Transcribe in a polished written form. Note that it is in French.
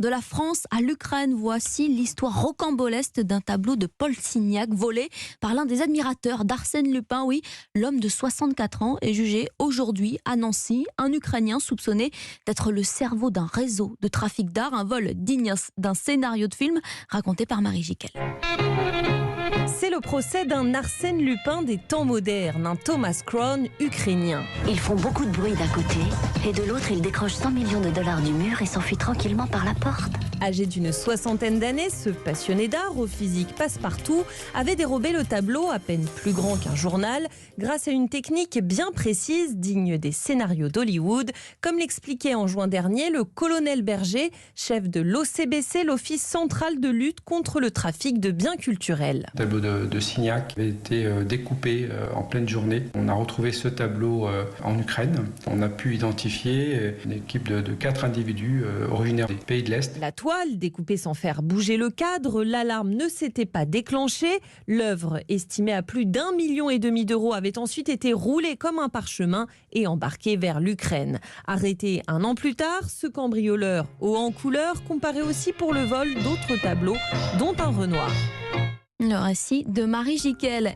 De la France à l'Ukraine, voici l'histoire rocambolesque d'un tableau de Paul Signac volé par l'un des admirateurs d'Arsène Lupin. Oui, l'homme de 64 ans est jugé aujourd'hui à Nancy, un Ukrainien soupçonné d'être le cerveau d'un réseau de trafic d'art, un vol digne d'un scénario de film raconté par Marie Jiquel. C'est le procès d'un Arsène Lupin des temps modernes, un Thomas Crown ukrainien. Ils font beaucoup de bruit d'un côté et de l'autre, ils décrochent 100 millions de dollars du mur et s'enfuient tranquillement par la porte. Âgé d'une soixantaine d'années, ce passionné d'art au physique passe-partout avait dérobé le tableau, à peine plus grand qu'un journal, grâce à une technique bien précise, digne des scénarios d'Hollywood, comme l'expliquait en juin dernier le colonel Berger, chef de l'OCBC, l'Office central de lutte contre le trafic de biens culturels. Le tableau de Signac avait été découpé en pleine journée. On a retrouvé ce tableau en Ukraine. On a pu identifier une équipe de 4 individus originaires des pays de l'Est. La toile, découpée sans faire bouger le cadre, l'alarme ne s'était pas déclenchée. L'œuvre, estimée à plus d'1,5 million d'euros, avait ensuite été roulée comme un parchemin et embarquée vers l'Ukraine. Arrêté un an plus tard, ce cambrioleur haut en couleur comparait aussi pour le vol d'autres tableaux, dont un Renoir. Le récit de Marie Jiquel.